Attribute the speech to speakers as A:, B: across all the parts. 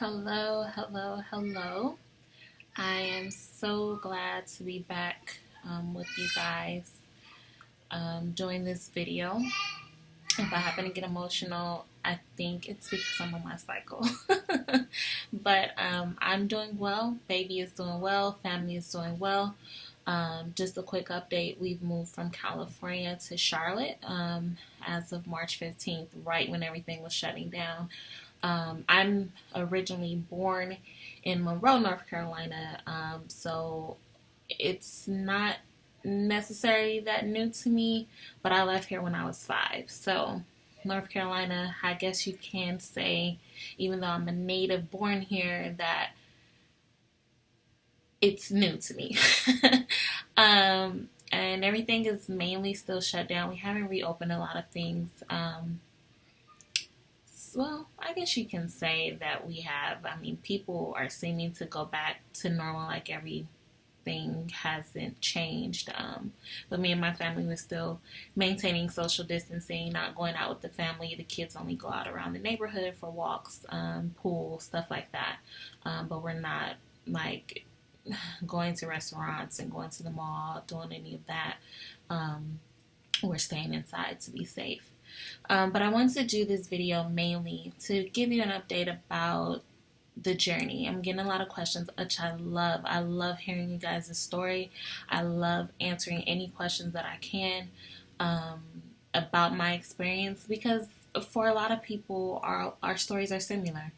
A: Hello, hello, hello. I am so glad to be back with you guys doing this video. If I happen to get emotional, I think it's because I'm on my cycle. But I'm doing well. Baby is doing well. Family is doing well. Just a quick update. We've moved from California to Charlotte as of March 15th, right when everything was shutting down. I'm originally born in Monroe, North Carolina, so it's not necessarily that new to me, but I left here when I was 5. So, North Carolina, I guess you can say, even though I'm a native born here, that it's new to me. And everything is mainly still shut down. We haven't reopened a lot of things. Well, I guess you can say that we have. I mean, people are seeming to go back to normal, like everything hasn't changed. But me and my family were still maintaining social distancing, not going out with the family. The kids only go out around the neighborhood for walks, pool, stuff like that. But we're not like going to restaurants and going to the mall, doing any of that. We're staying inside to be safe. But I wanted to do this video mainly to give you an update about the journey. I'm getting a lot of questions, which I love. I love hearing you guys' story. I love answering any questions that I can about my experience, because for a lot of people, our stories are similar.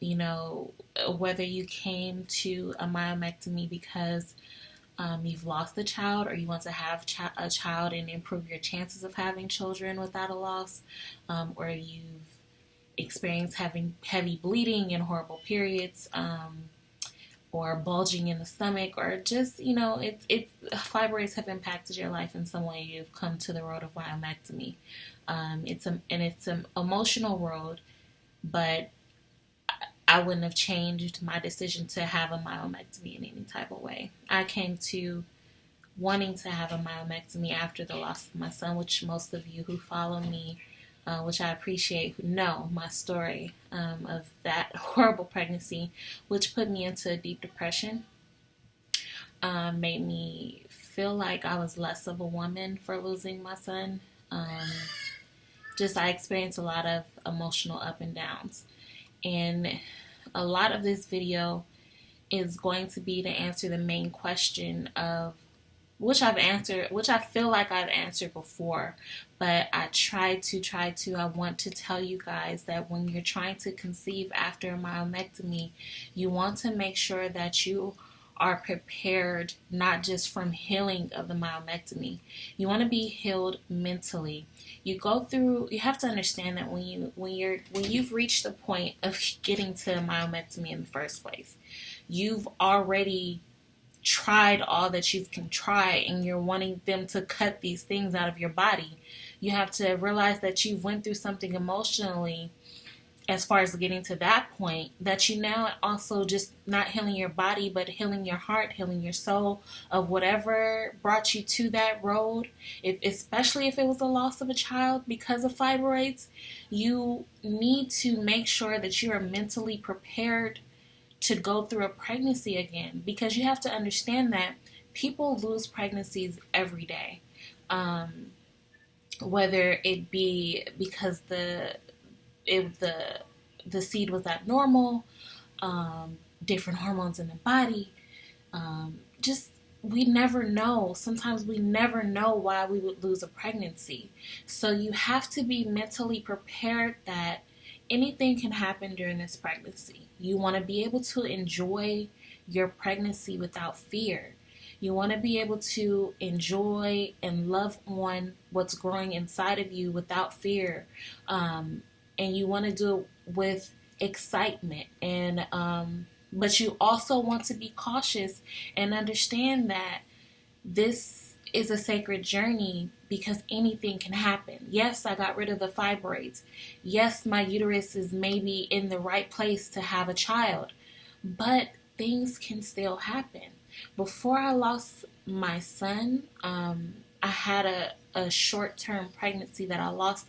A: You know, whether you came to a myomectomy because you've lost a child, or you want to have a child and improve your chances of having children without a loss, or you've experienced having heavy bleeding and horrible periods, or bulging in the stomach, or just, you know, fibroids have impacted your life in some way. You've come to the road of myomectomy. It's an emotional road, but I wouldn't have changed my decision to have a myomectomy in any type of way. I came to wanting to have a myomectomy after the loss of my son, which most of you who follow me, which I appreciate, who know my story of that horrible pregnancy, which put me into a deep depression, made me feel like I was less of a woman for losing my son. I experienced a lot of emotional up and downs. And a lot of this video is going to be to answer the main question of which I feel like I've answered before, but I want to tell you guys that when you're trying to conceive after a myomectomy, you want to make sure that you are prepared, not just from healing of the myomectomy. You want to be healed mentally. You have to understand that when you've reached the point of getting to a myomectomy in the first place, you've already tried all that you can try, and you're wanting them to cut these things out of your body. You have to realize that you went through something emotionally as far as getting to that point, that you now also just not healing your body, but healing your heart, healing your soul of whatever brought you to that road. Especially if it was the loss of a child because of fibroids, you need to make sure that you are mentally prepared to go through a pregnancy again, because you have to understand that people lose pregnancies every day. Whether it be because the seed was abnormal, different hormones in the body, we never know. Sometimes we never know why we would lose a pregnancy. So you have to be mentally prepared that anything can happen during this pregnancy. You want to be able to enjoy your pregnancy without fear. You want to be able to enjoy and love on what's growing inside of you without fear. And you want to do it with excitement. But you also want to be cautious and understand that this is a sacred journey, because anything can happen. Yes, I got rid of the fibroids. Yes, my uterus is maybe in the right place to have a child, but things can still happen. Before I lost my son, I had a short-term pregnancy that I lost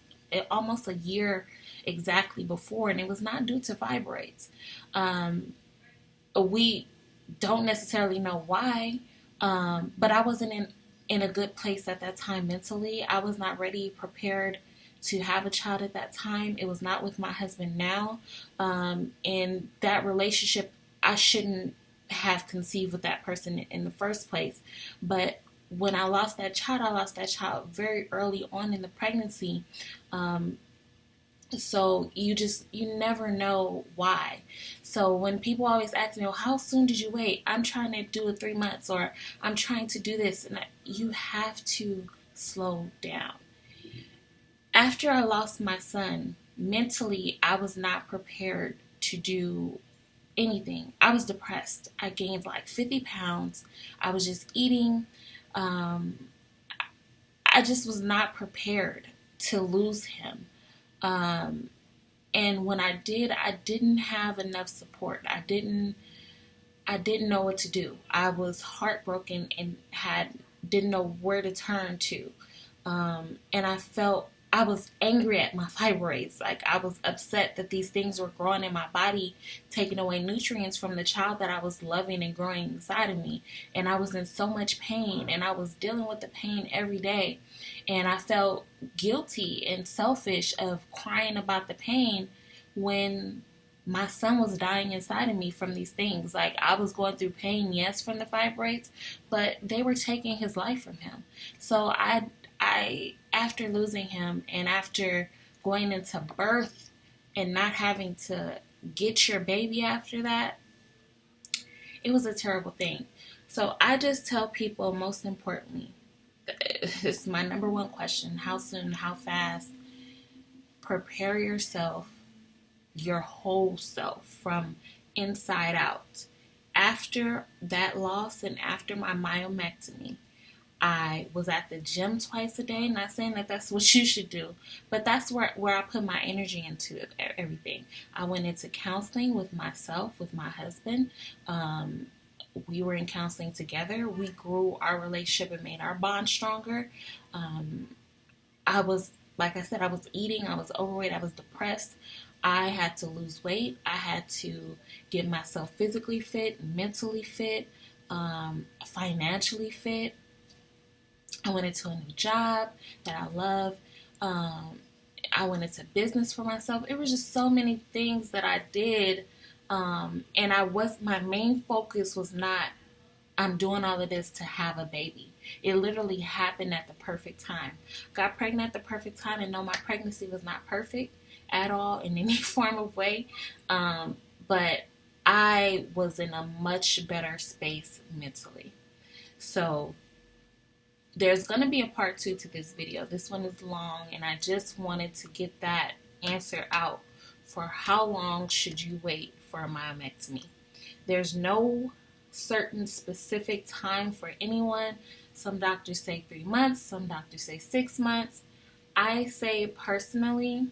A: almost a year exactly before, and it was not due to fibroids. We don't necessarily know why, but I wasn't in a good place at that time mentally. I was not ready, prepared to have a child at that time. It was not with my husband now. And that relationship, I shouldn't have conceived with that person in the first place. But when I lost that child, I lost that child very early on in the pregnancy. Um, so you never know why. So when people always ask me, well, how soon did you wait? I'm trying to do it 3 months, or I'm trying to do this. And you have to slow down. After I lost my son, mentally, I was not prepared to do anything. I was depressed. I gained like 50 pounds. I was just eating. Um, I just was not prepared to lose him. Um, and when I did, I didn't have enough support. I didn't know what to do. I was heartbroken and didn't know where to turn to. And I was angry at my fibroids. Like, I was upset that these things were growing in my body, taking away nutrients from the child that I was loving and growing inside of me. And I was in so much pain, and I was dealing with the pain every day. And I felt guilty and selfish of crying about the pain when my son was dying inside of me from these things. Like, I was going through pain, yes, from the fibroids, but they were taking his life from him. So I after losing him, and after going into birth and not having to get your baby after that, it was a terrible thing. So I just tell people, most importantly, this is my number one question: how soon, how fast? Prepare yourself, your whole self, from inside out. After that loss and after my myomectomy, I was at the gym twice a day. Not saying that that's what you should do, but that's where I put my energy into everything. I went into counseling with myself, with my husband. We were in counseling together. We grew our relationship and made our bond stronger. Um, I was, like I said, I was eating, I was overweight, I was depressed. I had to lose weight. I had to get myself physically fit, mentally fit, financially fit. I went into a new job that I love. Um, I went into business for myself. It was just so many things that I did. And my main focus was not, I'm doing all of this to have a baby. It literally happened at the perfect time. Got pregnant at the perfect time, and no, my pregnancy was not perfect at all in any form of way. But I was in a much better space mentally. So there's going to be a part 2 to this video. This one is long, and I just wanted to get that answer out for how long should you wait for a myomectomy. There's no certain specific time for anyone. Some doctors say 3 months, some doctors say 6 months. I say personally,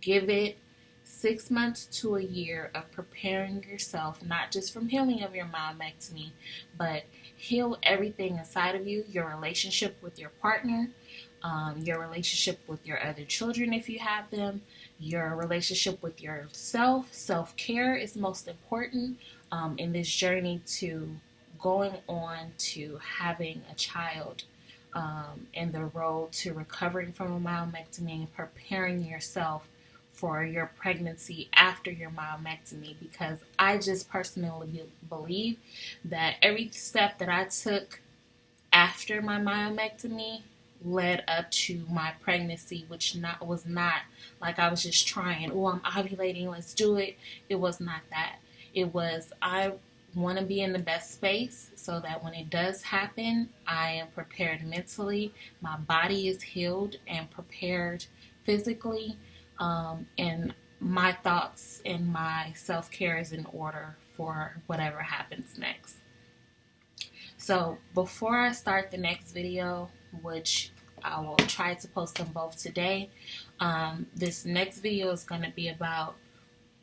A: give it 6 months to a year of preparing yourself, not just from healing of your myomectomy, but heal everything inside of you, your relationship with your partner, your relationship with your other children if you have them, your relationship with yourself. Self-care is most important in this journey to going on to having a child, and the road to recovering from a myomectomy and preparing yourself for your pregnancy after your myomectomy, because I just personally believe that every step that I took after my myomectomy led up to my pregnancy, which was not like I was just trying, oh, I'm ovulating, let's do it. It was not that. It was, I want to be in the best space so that when it does happen, I am prepared mentally, my body is healed and prepared physically, and my thoughts and my self-care is in order for whatever happens next. So before I start the next video, which I will try to post them both today, this next video is going to be about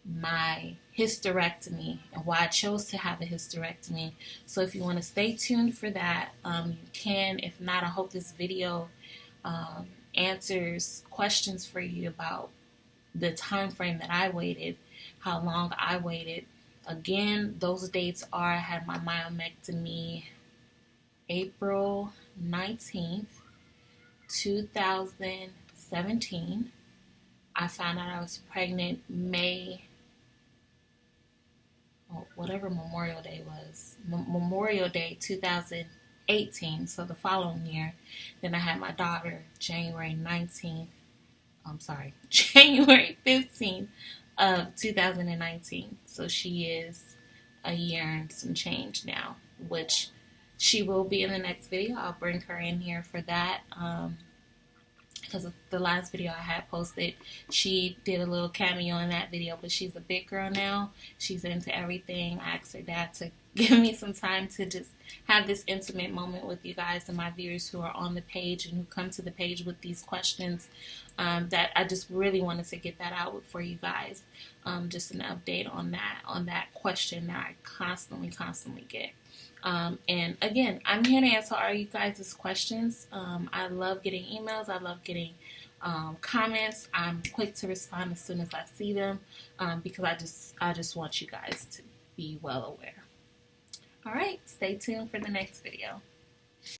A: my hysterectomy and why I chose to have a hysterectomy. So if you want to stay tuned for that, you can. If not, I hope this video answers questions for you about the time frame that I waited, how long I waited. Again, those dates are I had my myomectomy April 19th, 2017. I found out I was pregnant May, whatever Memorial Day was, Memorial Day 2018, so the following year. Then I had my daughter January 19th, I'm sorry, January 15th of 2019. So she is a year and some change now, which she will be in the next video. I'll bring her in here for that. Because the last video I had posted, she did a little cameo in that video, but she's a big girl now. She's into everything. I asked her dad to give me some time to just have this intimate moment with you guys and my viewers who are on the page and who come to the page with these questions. That I just really wanted to get that out for you guys. Just an update on that question that I constantly get. And again, I'm here to answer all you guys' questions. I love getting emails. I love getting comments. I'm quick to respond as soon as I see them, because I just want you guys to be well aware. All right, stay tuned for the next video.